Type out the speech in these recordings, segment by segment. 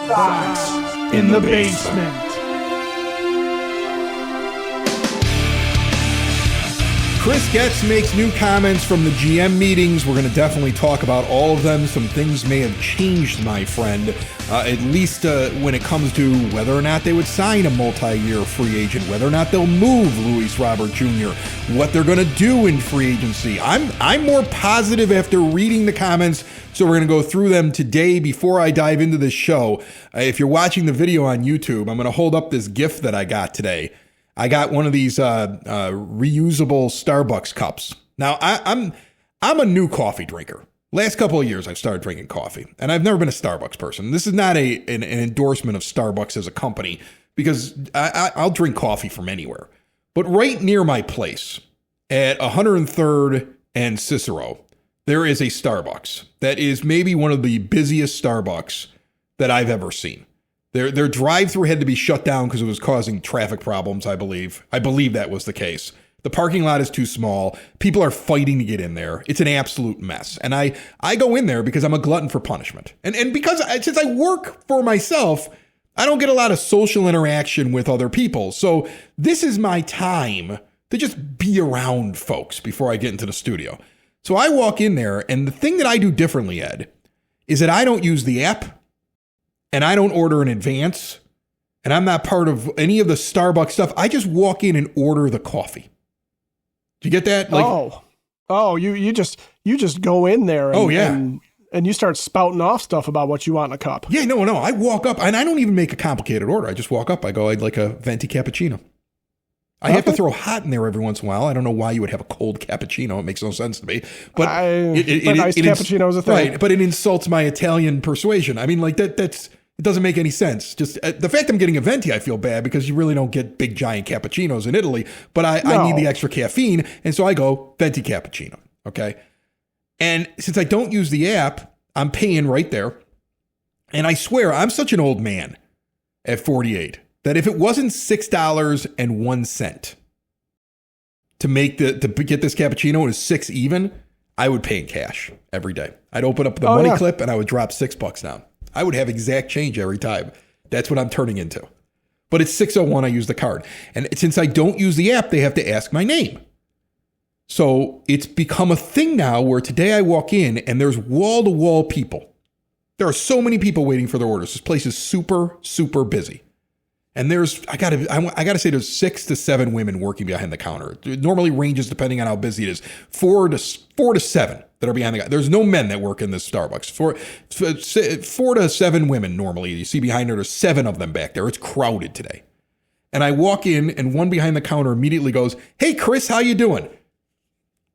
Sox in the basement. Chris Getz makes new comments from the GM meetings. We're going to definitely talk about all of them. Some things may have changed, my friend, at least when it comes to whether or not they would sign a multi-year free agent, whether or not they'll move Luis Robert Jr., what they're going to do in free agency. I'm more positive after reading the comments, so we're going to go through them today before I dive into this show. If you're watching the video on YouTube, I'm going to hold up this gift that I got today. I got one of these reusable Starbucks cups. Now, I'm a new coffee drinker. Last couple of years, I've started drinking coffee, and I've never been a Starbucks person. This is not an endorsement of Starbucks as a company, because I'll drink coffee from anywhere. But right near my place, at 103rd and Cicero, there is a Starbucks that is maybe one of the busiest Starbucks that I've ever seen. Their drive-thru had to be shut down because it was causing traffic problems, I believe. I believe that was the case. The parking lot is too small. People are fighting to get in there. It's an absolute mess. And I go in there because I'm a glutton for punishment. And because since I work for myself, I don't get a lot of social interaction with other people. So this is my time to just be around folks before I get into the studio. So I walk in there, and the thing that I do differently, Ed, is that I don't use the app. And I don't order in advance, and I'm not part of any of the Starbucks stuff. I just walk in and order the coffee. Do you get that? You just go in there. And, and you start spouting off stuff about what you want in a cup. Yeah, no. I walk up, and I don't even make a complicated order. I just walk up. I go, I'd like a venti cappuccino. I have to throw hot in there every once in a while. I don't know why you would have a cold cappuccino. It makes no sense to me. But iced cappuccino is a thing. Right, but it insults my Italian persuasion. I mean, like that's it doesn't make any sense. Just the fact I'm getting a venti, I feel bad because you really don't get big giant cappuccinos in Italy. But I need the extra caffeine, and so I go venti cappuccino. Okay, and since I don't use the app, I'm paying right there. And I swear, I'm such an old man at 48. That if it wasn't $6.01 to get this cappuccino, it was $6 even, I would pay in cash every day. I'd open up the money clip and I would drop $6 down. I would have exact change every time. That's what I'm turning into. But it's 601. I use the card, and since I don't use the app, they have to ask my name. So it's become a thing now where today I walk in and there's wall to wall people. There are so many people waiting for their orders. This place is super, super busy. And I gotta say there's 6 to 7 women working behind the counter. It normally ranges depending on how busy it is. 4 to 7 that are behind the counter. There's no men that work in this Starbucks. 4 to 7 women normally. You see behind her, there's 7 of them back there. It's crowded today. And I walk in and one behind the counter immediately goes, "Hey Chris, how you doing?"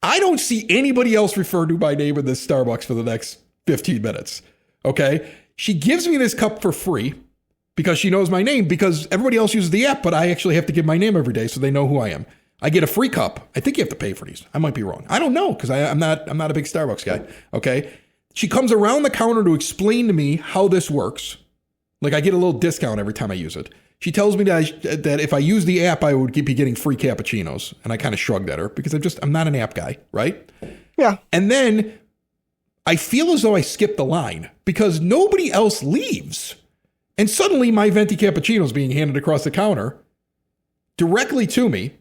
I don't see anybody else referred to by name in this Starbucks for the next 15 minutes. Okay? She gives me this cup for free. Because she knows my name, because everybody else uses the app, but I actually have to give my name every day so they know who I am. I get a free cup. I think you have to pay for these. I might be wrong. I don't know because I'm not a big Starbucks guy. Okay. She comes around the counter to explain to me how this works. Like I get a little discount every time I use it. She tells me that if I use the app, I would be getting free cappuccinos. And I kind of shrugged at her because I'm not an app guy, right? Yeah. And then I feel as though I skipped the line because nobody else leaves. And suddenly my venti cappuccino is being handed across the counter directly to me.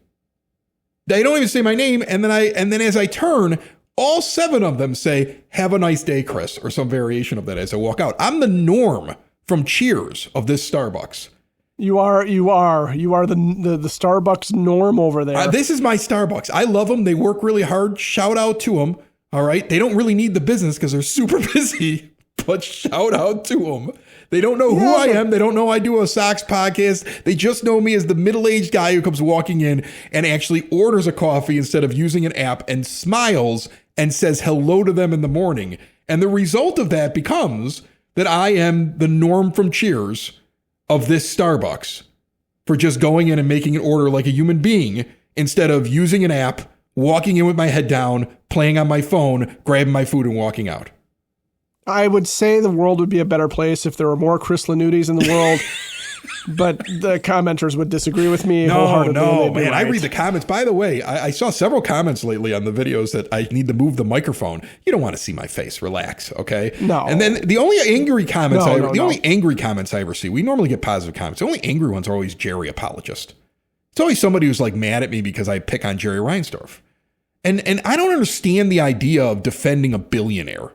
They don't even say my name. And then as I turn, all 7 of them say, "Have a nice day, Chris," or some variation of that as I walk out. I'm the norm from Cheers of this Starbucks. You are the Starbucks norm over there. This is my Starbucks. I love them. They work really hard. Shout out to them. All right. They don't really need the business because they're super busy, but shout out to them. They don't know who I am. They don't know I do a Sox podcast. They just know me as the middle-aged guy who comes walking in and actually orders a coffee instead of using an app and smiles and says hello to them in the morning. And the result of that becomes that I am the norm from Cheers of this Starbucks for just going in and making an order like a human being instead of using an app, walking in with my head down, playing on my phone, grabbing my food and walking out. I would say the world would be a better place if there were more Chris Lanudis in the world. but the commenters would disagree with me No, wholeheartedly. man. Right. I read the comments. By the way, I saw several comments lately on the videos that I need to move the microphone. You don't want to see my face. Relax, okay? No. And then the only angry comments only angry comments I ever see, we normally get positive comments. The only angry ones are always Jerry apologist. It's always somebody who's like mad at me because I pick on Jerry Reinsdorf. And I don't understand the idea of defending a billionaire.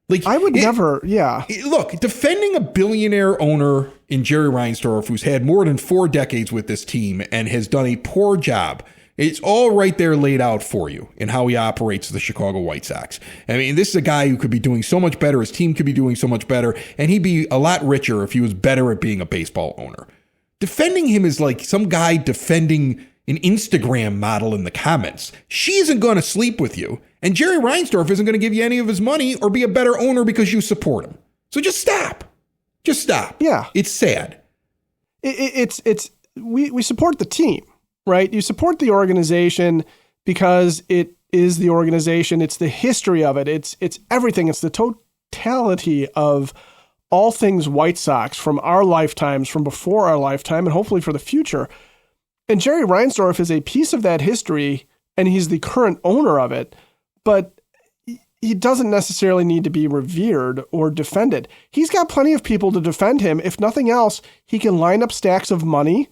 Like I would never, yeah. Look, defending a billionaire owner in Jerry Reinsdorf, who's had more than 4 decades with this team and has done a poor job, it's all right there laid out for you in how he operates the Chicago White Sox. I mean, this is a guy who could be doing so much better. His team could be doing so much better, and he'd be a lot richer if he was better at being a baseball owner. Defending him is like some guy defending an Instagram model in the comments. She isn't going to sleep with you. And Jerry Reinsdorf isn't going to give you any of his money or be a better owner because you support him. So just stop. Just stop. Yeah. It's sad. We support the team, right? You support the organization because it is the organization. It's the history of it. It's everything. It's the totality of all things White Sox from our lifetimes, from before our lifetime, and hopefully for the future. And Jerry Reinsdorf is a piece of that history, and he's the current owner of it, but he doesn't necessarily need to be revered or defended. He's got plenty of people to defend him. If nothing else, he can line up stacks of money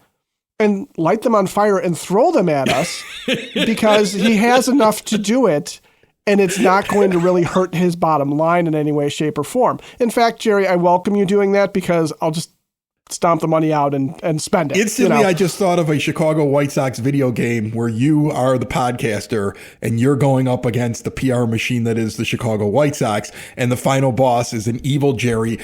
and light them on fire and throw them at us because he has enough to do it, and it's not going to really hurt his bottom line in any way, shape, or form. In fact, Jerry, I welcome you doing that because I'll just stomp the money out and spend it. Instantly, I just thought of a Chicago White Sox video game where you are the podcaster and you're going up against the PR machine that is the Chicago White Sox, and the final boss is an evil Jerry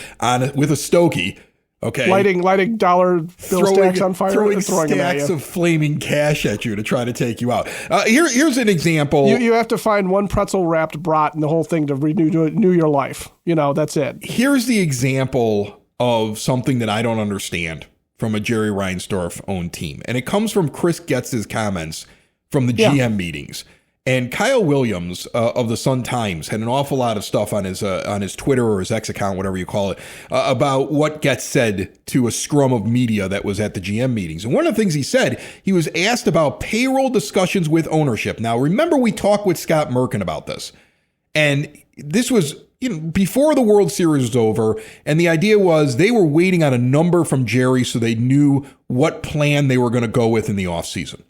with a stogie. Okay, lighting dollar bill stacks on fire, throwing and throwing stacks of flaming cash at you to try to take you out. Here's an example. You have to find one pretzel wrapped brat in the whole thing to renew your life. That's it. Here's the example of something that I don't understand from a Jerry Reinsdorf owned team. And it comes from Chris Getz's comments from the GM meetings. And Kyle Williams of the Sun-Times had an awful lot of stuff on his Twitter or his X account, whatever you call it, about what Getz said to a scrum of media that was at the GM meetings. And one of the things he said, he was asked about payroll discussions with ownership. Now, remember we talked with Scott Merkin about this. And this was before the World Series was over, and the idea was they were waiting on a number from Jerry so they knew what plan they were going to go with in the offseason.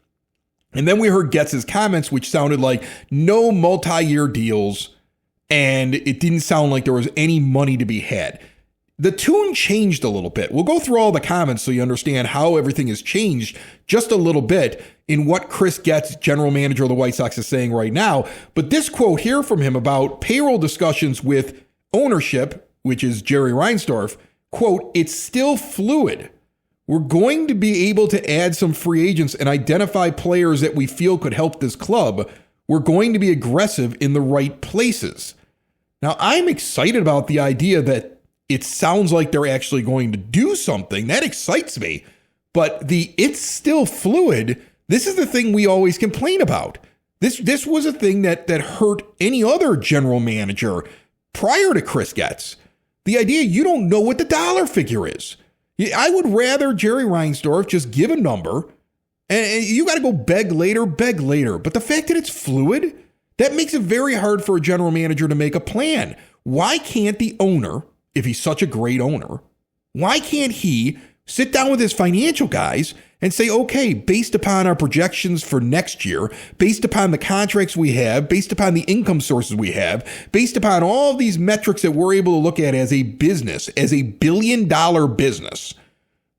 And then we heard Getz's comments, which sounded like no multi-year deals, and it didn't sound like there was any money to be had. The tune changed a little bit. We'll go through all the comments so you understand how everything has changed just a little bit in what Chris Getz, general manager of the White Sox, is saying right now. But this quote here from him about payroll discussions with ownership, which is Jerry Reinsdorf, quote, "It's still fluid. We're going to be able to add some free agents and identify players that we feel could help this club. We're going to be aggressive in the right places." Now, I'm excited about the idea that it sounds like they're actually going to do something. That excites me. But it's still fluid. This is the thing we always complain about. This was a thing that hurt any other general manager prior to Chris Getz. The idea you don't know what the dollar figure is. I would rather Jerry Reinsdorf just give a number, and you got to go beg later. But the fact that it's fluid, that makes it very hard for a general manager to make a plan. Why can't the owner, if he's such a great owner, why can't he sit down with his financial guys and say, okay, based upon our projections for next year, based upon the contracts we have, based upon the income sources we have, based upon all of these metrics that we're able to look at as a business, as a billion-dollar business,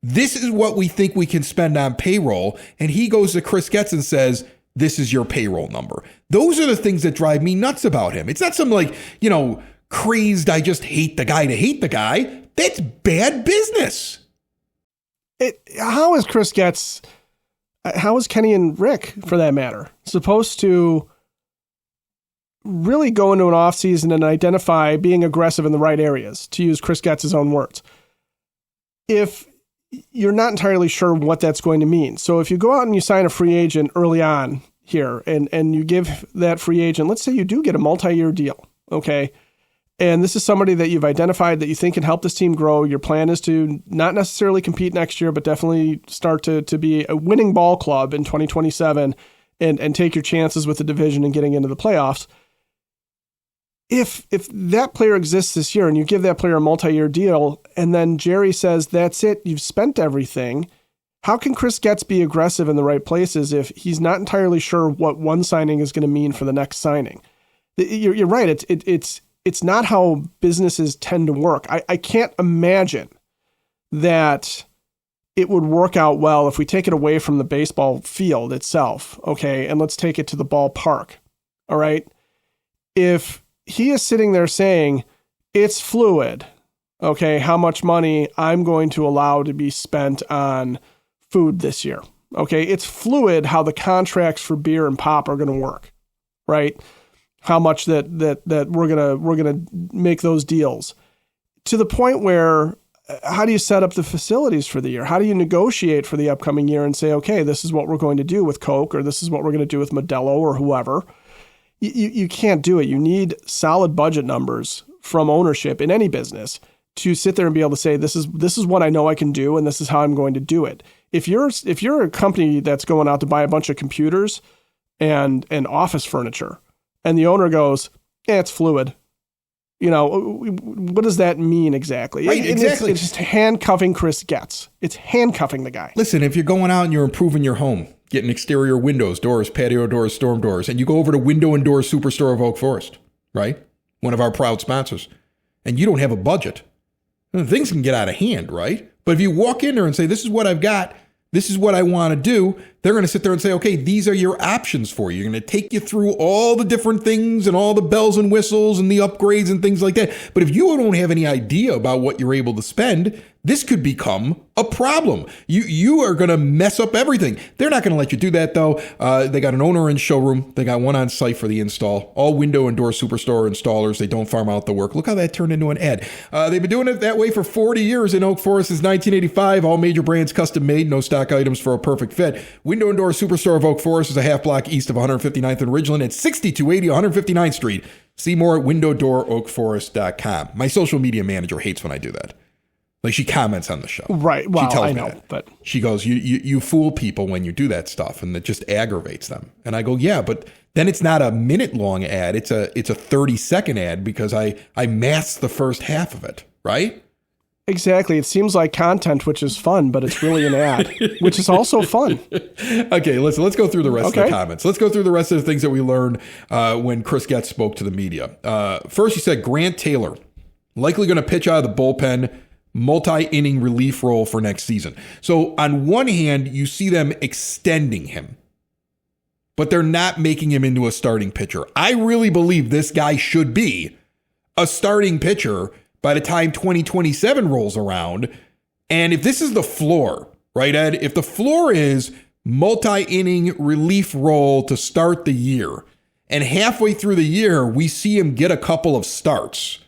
this is what we think we can spend on payroll. And he goes to Chris Getz and says, this is your payroll number. Those are the things that drive me nuts about him. It's not some crazed, I just hate the guy to hate the guy. That's bad business. How is Chris Getz, how is Kenny and Rick, for that matter, supposed to really go into an offseason and identify being aggressive in the right areas, to use Chris Getz's own words, if you're not entirely sure what that's going to mean? So if you go out and you sign a free agent early on here and you give that free agent, let's say you do get a multi-year deal, okay? And this is somebody that you've identified that you think can help this team grow. Your plan is to not necessarily compete next year, but definitely start to be a winning ball club in 2027 and take your chances with the division and getting into the playoffs. If that player exists this year and you give that player a multi-year deal and then Jerry says, that's it, you've spent everything, how can Chris Getz be aggressive in the right places if he's not entirely sure what one signing is going to mean for the next signing? You're right. It's not how businesses tend to work. I can't imagine that it would work out well if we take it away from the baseball field itself, okay, and let's take it to the ballpark, all right? If he is sitting there saying, it's fluid, okay, how much money I'm going to allow to be spent on food this year, okay? It's fluid how the contracts for beer and pop are going to work, right? How much that we're gonna make those deals, to the point where how do you set up the facilities for the year? How do you negotiate for the upcoming year and say, okay, this is what we're going to do with Coke, or this is what we're going to do with Modelo or whoever? You can't do it. You need solid budget numbers from ownership in any business to sit there and be able to say, this is what I know I can do, and this is how I'm going to do it. If you're a company that's going out to buy a bunch of computers and office furniture, and the owner goes, yeah, it's fluid. What does that mean exactly? Right, exactly. It's just handcuffing Chris Getz. It's handcuffing the guy. Listen, if you're going out and you're improving your home, getting exterior windows, doors, patio doors, storm doors, and you go over to Window and Door Superstore of Oak Forest, right? One of our proud sponsors, and you don't have a budget, things can get out of hand, right? But if you walk in there and say, this is what I've got, this is what I want to do, they're going to sit there and say, okay, these are your options for you. You're going to take you through all the different things and all the bells and whistles and the upgrades and things like that. But if you don't have any idea about what you're able to spend, this could become a problem. You are going to mess up everything. They're not going to let you do that, though. They got an owner in showroom. They got one on site for the install. All Window and Door Superstore installers. They don't farm out the work. Look how that turned into an ad. They've been doing it that way for 40 years in Oak Forest since 1985. All major brands custom made. No stock items for a perfect fit. Window and Door Superstore of Oak Forest is a half block east of 159th and Ridgeland at 6280 159th Street. See more at windowdooroakforest.com. My social media manager hates when I do that. Like, she comments on the show. Right. Well, she tells I me know, that. but she goes, you fool people when you do that stuff, and it just aggravates them. And I go, yeah, but then it's not a minute-long ad. It's a 30-second ad because I masked the first half of it, right? Exactly. It seems like content, which is fun, but it's really an ad, which is also fun. Okay, let's go through the rest of the comments. Let's go through the rest of the things that we learned when Chris Getz spoke to the media. First, he said Grant Taylor, likely going to pitch out of the bullpen, multi-inning relief role for next season. So on one hand, you see them extending him, but they're not making him into a starting pitcher. I really believe this guy should be a starting pitcher by the time 2027 rolls around. And if this is the floor, right, Ed? If the floor is multi-inning relief role to start the year, and halfway through the year, we see him get a couple of starts,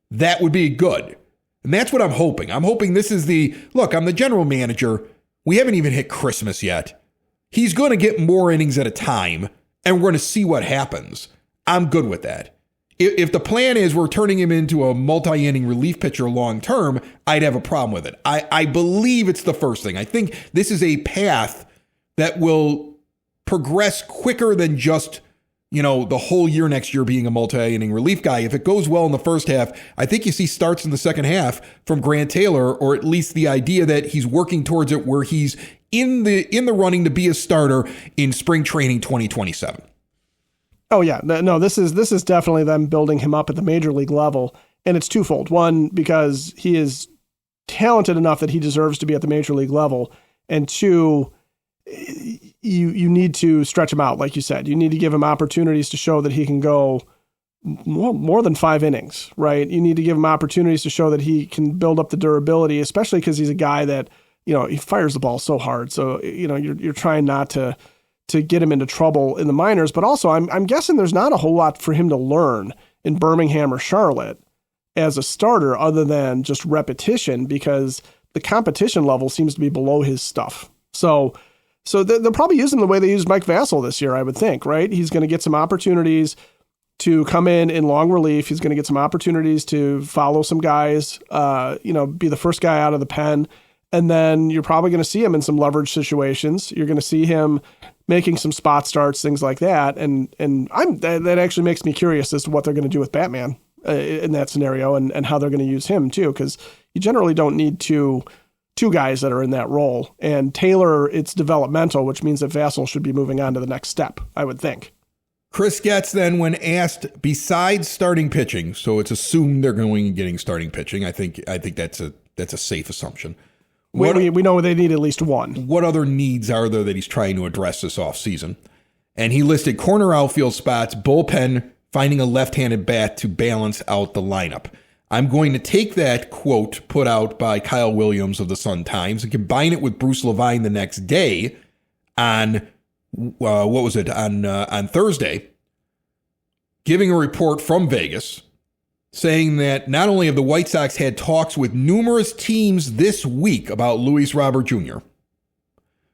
that would be good. And that's what I'm hoping. I'm hoping this is look, I'm the general manager. We haven't even hit Christmas yet. He's going to get more innings at a time, and we're going to see what happens. I'm good with that. If the plan is we're turning him into a multi-inning relief pitcher long term, I'd have a problem with it. I believe it's the first thing. I think this is a path that will progress quicker than just, the whole year next year being a multi-inning relief guy. If it goes well in the first half, I think you see starts in the second half from Grant Taylor, or at least the idea that he's working towards it where he's in the running to be a starter in spring training 2027. Oh yeah, no, this is definitely them building him up at the major league level, and it's twofold. One, because he is talented enough that he deserves to be at the major league level, and two, you need to stretch him out, like you said. You need to give him opportunities to show that he can go more than 5 innings, right? You need to give him opportunities to show that he can build up the durability, especially because he's a guy that, he fires the ball so hard. So, you're trying not to get him into trouble in the minors, but also I'm guessing there's not a whole lot for him to learn in Birmingham or Charlotte as a starter other than just repetition, because the competition level seems to be below his stuff. So they'll probably use him the way they used Mike Vassell this year, I would think, right? He's going to get some opportunities to come in long relief. He's going to get some opportunities to follow some guys, be the first guy out of the pen. And then you're probably going to see him in some leverage situations. You're going to see him making some spot starts, things like that. And that actually makes me curious as to what they're going to do with Batman in that scenario and how they're going to use him too, because you generally don't need two guys that are in that role. And Taylor, it's developmental, which means that Vassell should be moving on to the next step, I would think. Chris Getz then, when asked, besides starting pitching, so it's assumed they're going and getting starting pitching. I think that's a safe assumption. We know they need at least one. What other needs are there that he's trying to address this offseason? And he listed corner outfield spots, bullpen, finding a left-handed bat to balance out the lineup. I'm going to take that quote put out by Kyle Williams of the Sun-Times and combine it with Bruce Levine the next day on on Thursday, giving a report from Vegas saying that not only have the White Sox had talks with numerous teams this week about Luis Robert Jr.,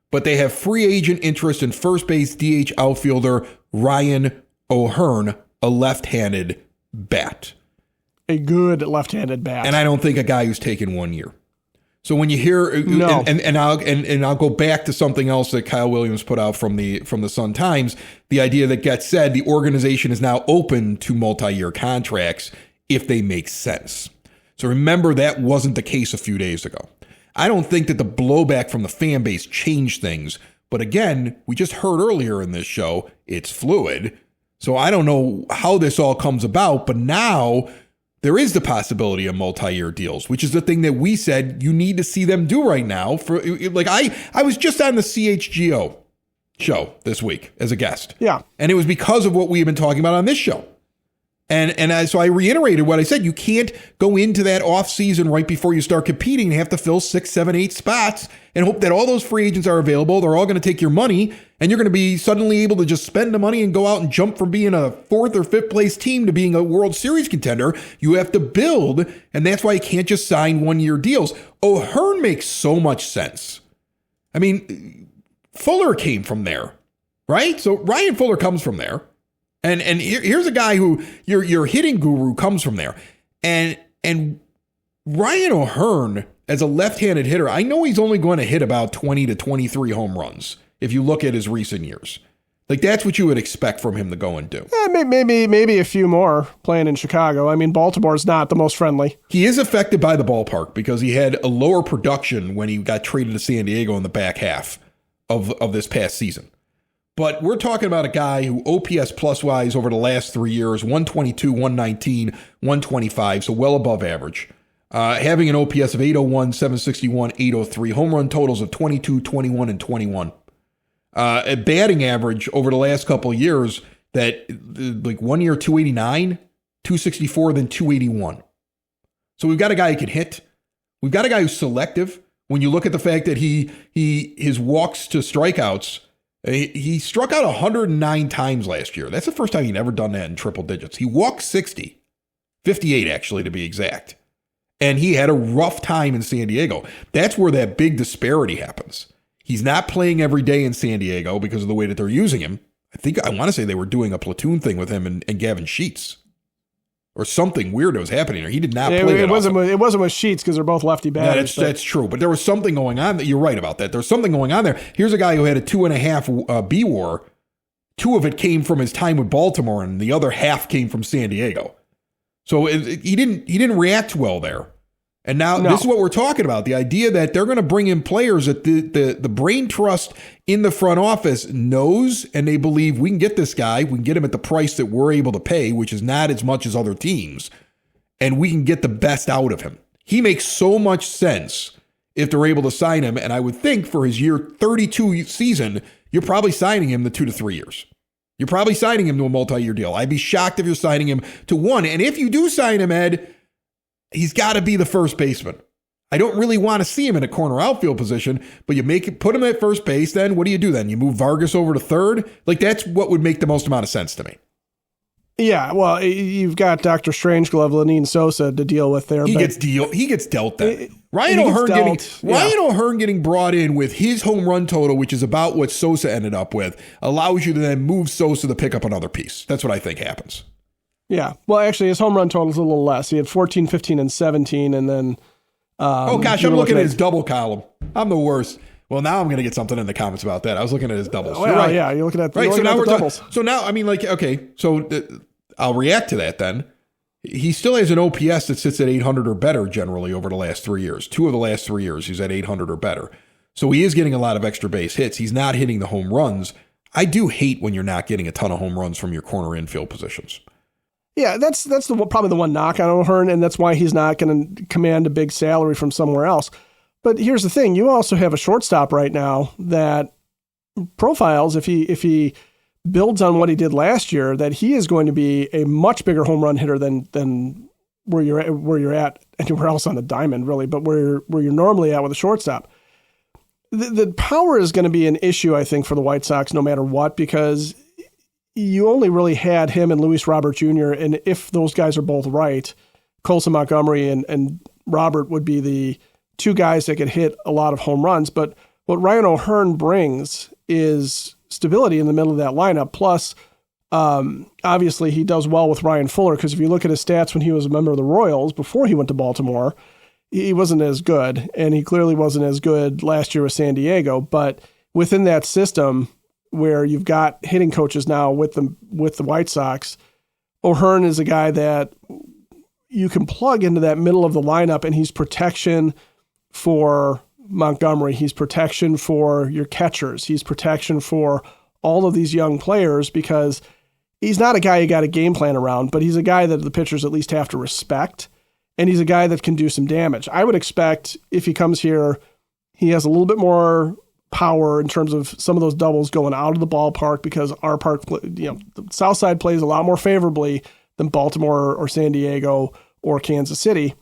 but they have free agent interest in first base DH outfielder Ryan O'Hearn, a left-handed bat. A good left-handed bat. And I don't think a guy who's taken 1 year. So when you hear no. and I'll go back to something else that Kyle Williams put out from the Sun-Times, the idea that Getz said the organization is now open to multi-year contracts if they make sense. So remember, that wasn't the case a few days ago. I don't think that the blowback from the fan base changed things. But again, we just heard earlier in this show, it's fluid. So I don't know how this all comes about, but now there is the possibility of multi-year deals, which is the thing that we said you need to see them do right now. For like I was just on the CHGO show this week as a guest. Yeah. And it was because of what we've been talking about on this show. So I reiterated what I said. You can't go into that offseason right before you start competing and have to fill 6, 7, 8 spots and hope that all those free agents are available. They're all going to take your money, and you're going to be suddenly able to just spend the money and go out and jump from being a 4th or 5th place team to being a World Series contender. You have to build, and that's why you can't just sign 1-year deals. O'Hearn makes so much sense. I mean, Fuller came from there, right? So Ryan Fuller comes from there. And here's a guy who your hitting guru comes from there. And Ryan O'Hearn, as a left-handed hitter, I know he's only going to hit about 20 to 23 home runs if you look at his recent years. Like, that's what you would expect from him to go and do. Maybe a few more playing in Chicago. I mean, Baltimore's not the most friendly. He is affected by the ballpark because he had a lower production when he got traded to San Diego in the back half of this past season. But we're talking about a guy who OPS plus-wise over the last 3 years, 122, 119, 125, so well above average. Having an OPS of 801, 761, 803, home run totals of 22, 21, and 21. A batting average over the last couple of years that, like 1 year, 289, 264, then 281. So we've got a guy who can hit. We've got a guy who's selective. When you look at the fact that his walks to strikeouts, he struck out 109 times last year. That's the first time he'd ever done that in triple digits. He walked 60, 58 actually to be exact. And he had a rough time in San Diego. That's where that big disparity happens. He's not playing every day in San Diego because of the way that they're using him. I want to say they were doing a platoon thing with him and Gavin Sheets. Or something weird that was happening there. He did not play. It wasn't with Sheets because they're both lefty batters. That's true. But there was something going on. You're right about that. There's something going on there. Here's a guy who had a 2.5 B WAR. 2 of it came from his time with Baltimore, and the other half came from San Diego. So he didn't react well there. And now This is what we're talking about. The idea that they're going to bring in players that the brain trust in the front office knows, and they believe we can get this guy. We can get him at the price that we're able to pay, which is not as much as other teams. And we can get the best out of him. He makes so much sense if they're able to sign him. And I would think for his year 32 season, you're probably signing him to 2 to 3 years. You're probably signing him to a multi-year deal. I'd be shocked if you're signing him to 1. And if you do sign him, Ed, he's got to be the first baseman. I don't really want to see him in a corner outfield position, but put him at first base. Then what do you do then? You move Vargas over to third? Like, that's what would make the most amount of sense to me. Yeah, well, you've got Dr. Strangeglove, Lenine Sosa to deal with there. He gets dealt that. Ryan O'Hearn getting brought in with his home run total, which is about what Sosa ended up with, allows you to then move Sosa to pick up another piece. That's what I think happens. Yeah. Well, actually, his home run total is a little less. He had 14, 15, and 17, and then... oh, gosh, I'm looking at his double column. I'm the worst. Well, now I'm going to get something in the comments about that. I was looking at his doubles. Well, right. Yeah, you're looking at, right. So now we're doubles. So now, I mean, like, okay, so I'll react to that then. He still has an OPS that sits at 800 or better generally over the last 3 years. 2 of the last 3 years, he's at 800 or better. So he is getting a lot of extra base hits. He's not hitting the home runs. I do hate when you're not getting a ton of home runs from your corner infield positions. Yeah, that's probably the one knock on O'Hearn, and that's why he's not going to command a big salary from somewhere else. But here's the thing: you also have a shortstop right now that profiles, if he builds on what he did last year, that he is going to be a much bigger home run hitter than where you're at anywhere else on the diamond, really, but where you're normally at with a shortstop. The power is going to be an issue, I think, for the White Sox, no matter what, because you only really had him and Luis Robert Jr., and if those guys are both right, Colson Montgomery and Robert would be the two guys that could hit a lot of home runs. But what Ryan O'Hearn brings is stability in the middle of that lineup. Plus, obviously, he does well with Ryan Fuller, because if you look at his stats when he was a member of the Royals before he went to Baltimore, he wasn't as good, and he clearly wasn't as good last year with San Diego. But within that system, where you've got hitting coaches now with the White Sox, O'Hearn is a guy that you can plug into that middle of the lineup, and he's protection for Montgomery. He's protection for your catchers. He's protection for all of these young players, because he's not a guy you got a game plan around, but he's a guy that the pitchers at least have to respect, and he's a guy that can do some damage. I would expect if he comes here, he has a little bit more power in terms of some of those doubles going out of the ballpark, because our park, the South Side plays a lot more favorably than Baltimore or San Diego or Kansas City.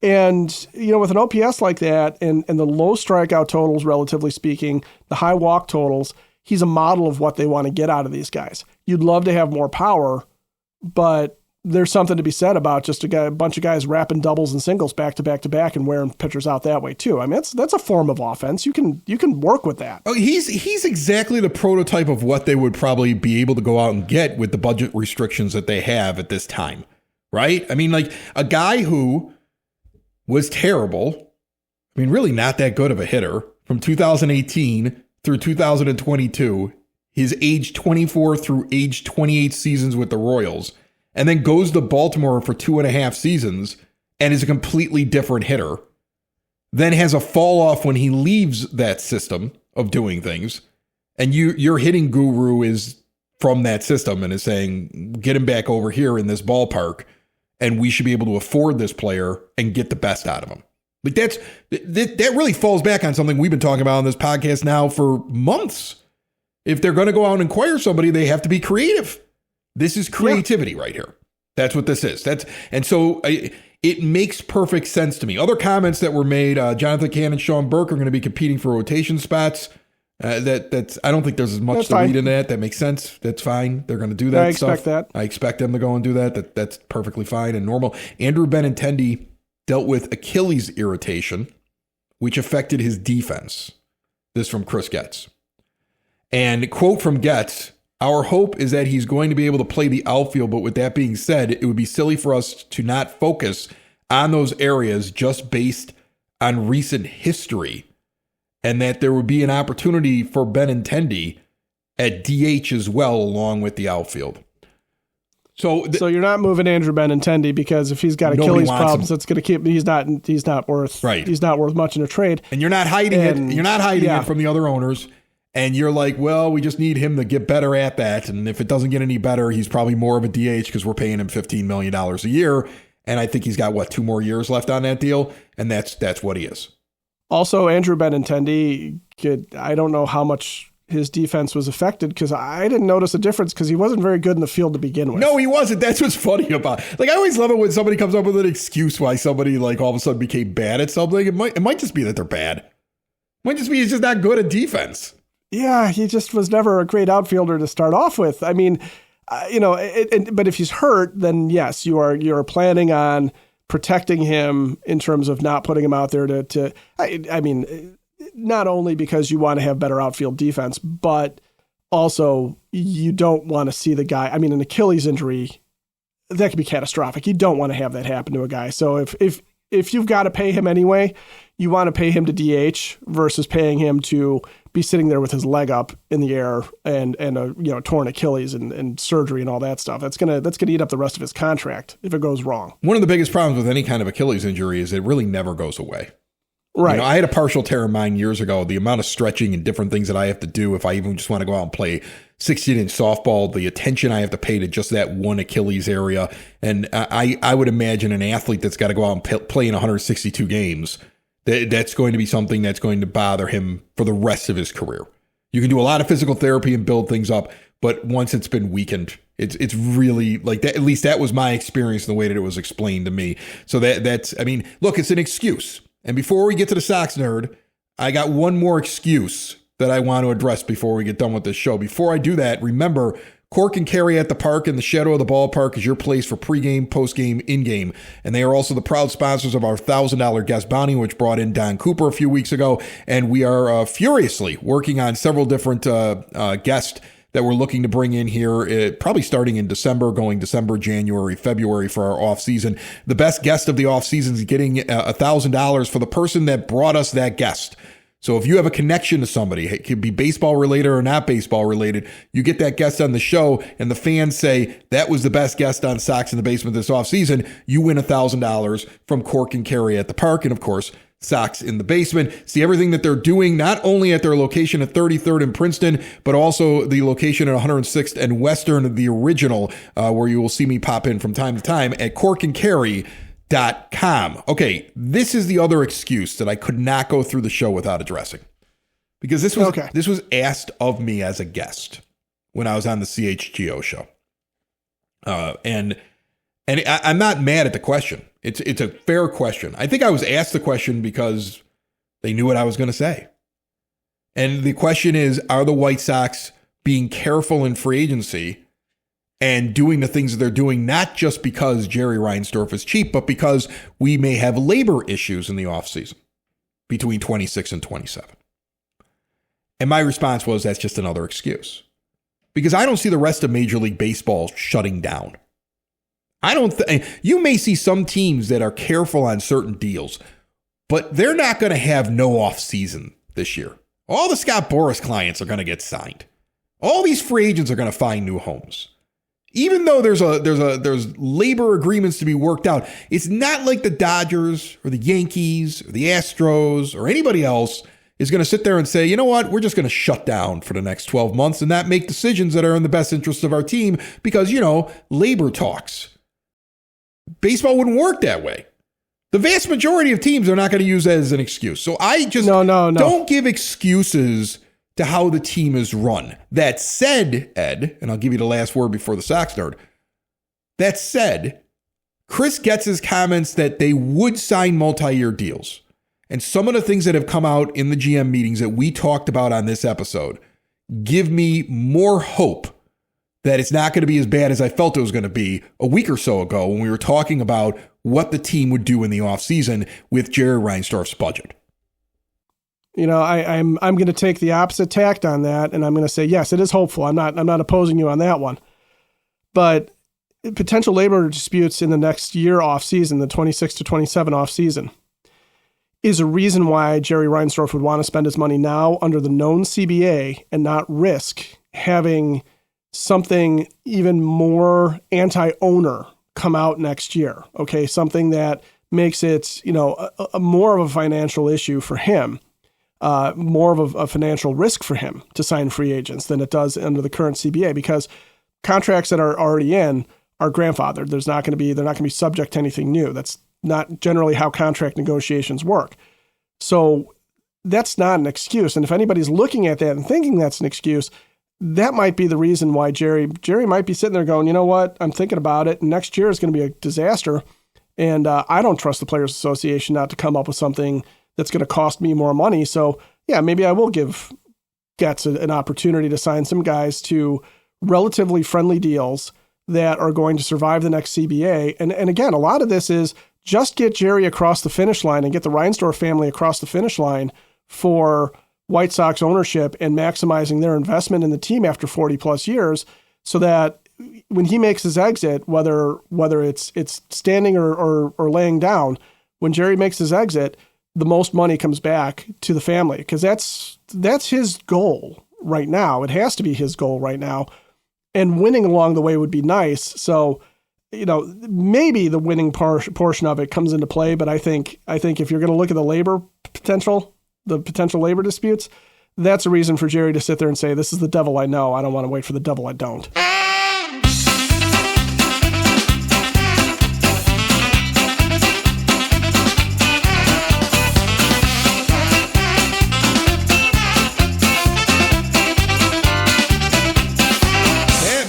And, with an OPS like that and the low strikeout totals, relatively speaking, the high walk totals, he's a model of what they want to get out of these guys. You'd love to have more power, but there's something to be said about just a bunch of guys wrapping doubles and singles back to back to back and wearing pitchers out that way too. I mean, that's a form of offense. You can work with that. Oh, he's exactly the prototype of what they would probably be able to go out and get with the budget restrictions that they have at this time, right? I mean, like a guy who was terrible. I mean, really not that good of a hitter from 2018 through 2022, his age 24 through age 28 seasons with the Royals, and then goes to Baltimore for 2.5 seasons and is a completely different hitter, then has a fall off when he leaves that system of doing things, and your hitting guru is from that system and is saying, get him back over here in this ballpark, and we should be able to afford this player and get the best out of him. Like that really falls back on something we've been talking about on this podcast now for months. If they're going to go out and acquire somebody, they have to be creative. This is creativity right here. That's what this is. So it makes perfect sense to me. Other comments that were made, Jonathan Cannon and Sean Burke are going to be competing for rotation spots. That's I don't think there's as much to read in that. That makes sense. That's fine. They're going to do that. I expect them to go and do that. That's perfectly fine and normal. Andrew Benintendi dealt with Achilles irritation, which affected his defense. This from Chris Getz. And quote from Getz, our hope is that he's going to be able to play the outfield, but with that being said, it would be silly for us to not focus on those areas just based on recent history, and that there would be an opportunity for Benintendi at DH as well, along with the outfield. So you're not moving Andrew Benintendi because if he's got Achilles problems, that's going to keep he's not worth much in a trade. And you're not hiding it. You're not hiding it from the other owners. And you're like, well, we just need him to get better at that. And if it doesn't get any better, he's probably more of a DH because we're paying him $15 million a year. And I think he's got, 2 more years left on that deal. And that's what he is. Also, Andrew Benintendi, I don't know how much his defense was affected because I didn't notice a difference because he wasn't very good in the field to begin with. No, he wasn't. That's what's funny about it. Like, I always love it when somebody comes up with an excuse why somebody all of a sudden became bad at something. It might just be that they're bad. It might just be he's just not good at defense. Yeah, he just was never a great outfielder to start off with. I mean, but if he's hurt, then yes, you're planning on protecting him in terms of not putting him out there I mean, not only because you want to have better outfield defense, but also you don't want to see the guy. I mean, an Achilles injury, that could be catastrophic. You don't want to have that happen to a guy. So if you've got to pay him anyway, you want to pay him to DH versus paying him to be sitting there with his leg up in the air and a torn Achilles and surgery and all that stuff. That's gonna eat up the rest of his contract if it goes wrong. One of the biggest problems with any kind of Achilles injury is it really never goes away. Right. I had a partial tear in mine years ago. The amount of stretching and different things that I have to do if I even just want to go out and play 16-inch softball, the attention I have to pay to just that one Achilles area. And I would imagine an athlete that's got to go out and play in 162 games, that's going to be something that's going to bother him for the rest of his career. You can do a lot of physical therapy and build things up, but once it's been weakened, it's really like that. At least that was my experience, the way that it was explained to me. So that's, I mean, look, it's an excuse. And before we get to the Sox nerd, I got one more excuse that I want to address before we get done with this show. Before I do that, remember, Cork and Carry at the Park in the shadow of the ballpark is your place for pregame, postgame, in-game. And they are also the proud sponsors of our $1,000 guest bounty, which brought in Don Cooper a few weeks ago. And we are furiously working on several different guests that we're looking to bring in here, probably starting in December, going December, January, February for our offseason. The best guest of the offseason is getting $1,000 for the person that brought us that guest. So if you have a connection to somebody, it could be baseball related or not baseball related, you get that guest on the show and the fans say, that was the best guest on Sox in the Basement this offseason, you win $1,000 from Cork and Carry at the Park. And of course, Sox in the Basement. See everything that they're doing, not only at their location at 33rd and Princeton, but also the location at 106th and Western, the original, where you will see me pop in from time to time at corkandcarry.com. Okay, this is the other excuse that I could not go through the show without addressing. Because this was asked of me as a guest when I was on the CHGO show. And I'm not mad at the question. It's a fair question. I think I was asked the question because they knew what I was going to say. And the question is, are the White Sox being careful in free agency and doing the things that they're doing, not just because Jerry Reinsdorf is cheap, but because we may have labor issues in the offseason between 26 and 27? And my response was, that's just another excuse. Because I don't see the rest of Major League Baseball shutting down. You may see some teams that are careful on certain deals, but they're not going to have no off season this year. All the Scott Boras clients are going to get signed. All these free agents are going to find new homes. Even though there's labor agreements to be worked out, it's not like the Dodgers or the Yankees or the Astros or anybody else is going to sit there and say, you know what, we're just going to shut down for the next 12 months and not make decisions that are in the best interest of our team because, labor talks. Baseball wouldn't work that way. The vast majority of teams are not going to use that as an excuse. So I just don't give excuses to how the team is run. That said, Ed, and I'll give you the last word before the Sox nerd. That said, Chris Getz's comments that they would sign multi-year deals and some of the things that have come out in the GM meetings that we talked about on this episode give me more hope that it's not going to be as bad as I felt it was going to be a week or so ago when we were talking about what the team would do in the offseason with Jerry Reinsdorf's budget. I'm going to take the opposite tact on that, and I'm going to say, yes, it is hopeful. I'm not opposing you on that one. But potential labor disputes in the next year offseason, the 26 to 27 offseason, is a reason why Jerry Reinsdorf would want to spend his money now under the known CBA and not risk having something even more anti-owner come out next year. Okay. Something that makes it, a more of a financial issue for him, more of a financial risk for him to sign free agents than it does under the current CBA, because contracts that are already in are grandfathered. They're not going to be subject to anything new. That's not generally how contract negotiations work. So that's not an excuse. And if anybody's looking at that and thinking that's an excuse, that might be the reason why Jerry might be sitting there going, you know what, I'm thinking about it. Next year is going to be a disaster. And I don't trust the Players Association not to come up with something that's going to cost me more money. So yeah, maybe I will give Getz an opportunity to sign some guys to relatively friendly deals that are going to survive the next CBA. And again, a lot of this is just get Jerry across the finish line and get the Reinsdorf family across the finish line for White Sox ownership and maximizing their investment in the team after 40 plus years, so that when he makes his exit, whether it's standing or laying down, when Jerry makes his exit, the most money comes back to the family, because that's his goal right now. It has to be his goal right now. And winning along the way would be nice. So, maybe the winning portion of it comes into play. But I think if you're going to look at the potential labor disputes, that's a reason for Jerry to sit there and say, this is the devil I know. I don't want to wait for the devil I don't.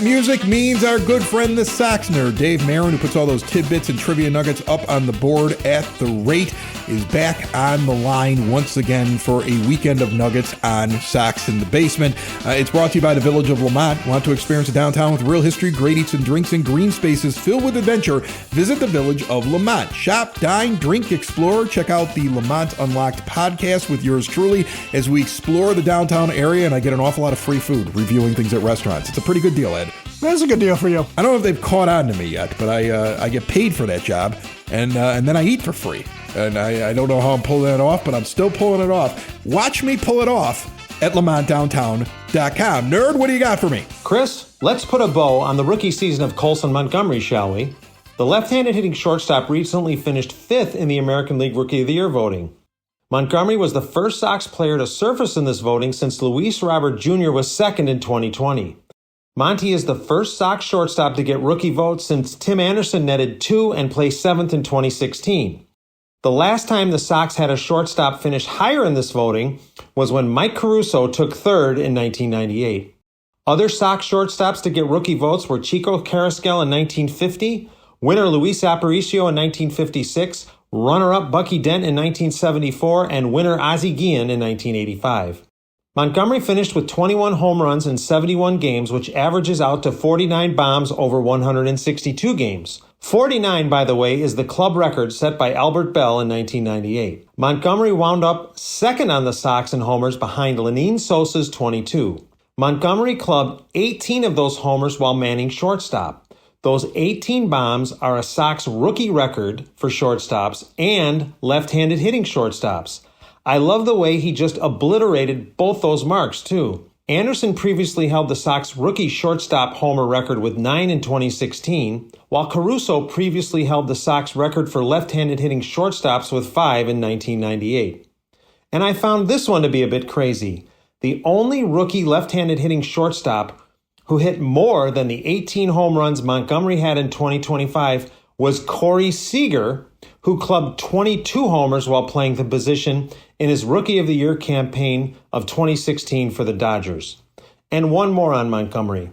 Music means our good friend, the Sox nerd, Dave Marin, who puts all those tidbits and trivia nuggets up on the board at the rate, is back on the line once again for a weekend of nuggets on Sox in the Basement. It's brought to you by the Village of Lamont. Want to experience a downtown with real history, great eats and drinks, and green spaces filled with adventure? Visit the Village of Lamont. Shop, dine, drink, explore. Check out the Lamont Unlocked podcast with yours truly as we explore the downtown area, and I get an awful lot of free food reviewing things at restaurants. It's a pretty good deal, Ed. That's a good deal for you. I don't know if they've caught on to me yet, but I get paid for that job, and then I eat for free. And I don't know how I'm pulling it off, but I'm still pulling it off. Watch me pull it off at LamontDowntown.com. Nerd, what do you got for me? Chris, let's put a bow on the rookie season of Colson Montgomery, shall we? The left-handed hitting shortstop recently finished 5th in the American League Rookie of the Year voting. Montgomery was the first Sox player to surface in this voting since Luis Robert Jr. was 2nd in 2020. Monty is the first Sox shortstop to get rookie votes since Tim Anderson netted 2 and placed 7th in 2016. The last time the Sox had a shortstop finish higher in this voting was when Mike Caruso took 3rd in 1998. Other Sox shortstops to get rookie votes were Chico Carrasquel in 1950, winner Luis Aparicio in 1956, runner-up Bucky Dent in 1974, and winner Ozzie Guillen in 1985. Montgomery finished with 21 home runs in 71 games, which averages out to 49 bombs over 162 games. 49, by the way, is the club record set by Albert Bell in 1998. Montgomery wound up 2nd on the Sox in homers behind Lenyn Sosa's 22. Montgomery clubbed 18 of those homers while manning shortstop. Those 18 bombs are a Sox rookie record for shortstops and left-handed hitting shortstops. I love the way he just obliterated both those marks, too. Anderson previously held the Sox rookie shortstop homer record with 9 in 2016, while Caruso previously held the Sox record for left-handed hitting shortstops with 5 in 1998. And I found this one to be a bit crazy. The only rookie left-handed hitting shortstop who hit more than the 18 home runs Montgomery had in 2025 was Corey Seager, who clubbed 22 homers while playing the position in his Rookie of the Year campaign of 2016 for the Dodgers. And one more on Montgomery.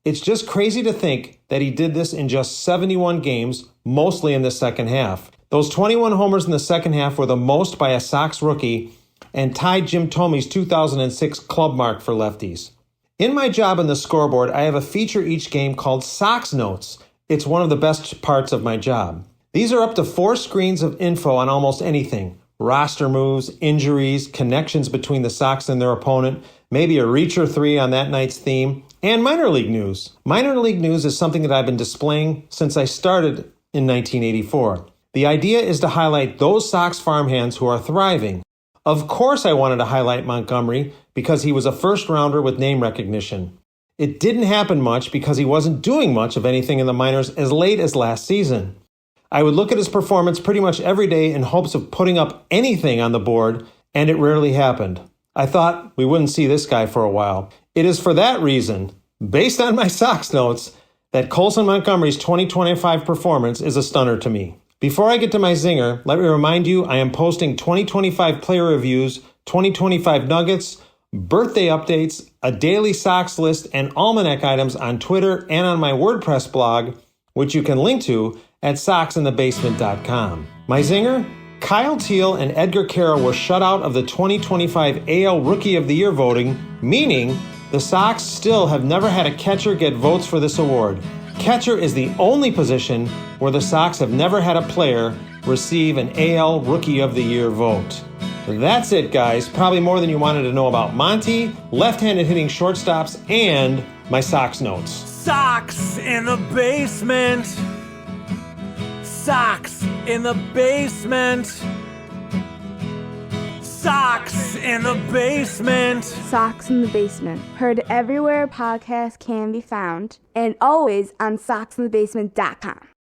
It's just crazy to think that he did this in just 71 games, mostly in the second half. Those 21 homers in the second half were the most by a Sox rookie and tied Jim Thome's 2006 club mark for lefties. In my job on the scoreboard, I have a feature each game called Sox Notes. It's one of the best parts of my job. These are up to 4 screens of info on almost anything. Roster moves, injuries, connections between the Sox and their opponent, maybe a reach or 3 on that night's theme, and minor league news. Minor league news is something that I've been displaying since I started in 1984. The idea is to highlight those Sox farmhands who are thriving. Of course I wanted to highlight Montgomery because he was a first-rounder with name recognition. It didn't happen much because he wasn't doing much of anything in the minors as late as last season. I would look at his performance pretty much every day in hopes of putting up anything on the board, and it rarely happened. I thought we wouldn't see this guy for a while. It is for that reason, based on my Sox notes, that Colson Montgomery's 2025 performance is a stunner to me. Before I get to my zinger, let me remind you I am posting 2025 player reviews, 2025 nuggets, birthday updates, a daily Sox list, and almanac items on Twitter and on my WordPress blog, which you can link to at soxinthebasement.com. My zinger? Kyle Teal and Edgar Carroll were shut out of the 2025 AL Rookie of the Year voting, meaning the Sox still have never had a catcher get votes for this award. Catcher is the only position where the Sox have never had a player receive an AL Rookie of the Year vote. That's it, guys. Probably more than you wanted to know about Monty, left-handed hitting shortstops, and my Sox notes. Sox in the basement. Sox in the basement. Sox in the basement. Sox in the Basement. Heard everywhere podcasts can be found. And always on soxinthebasement.com.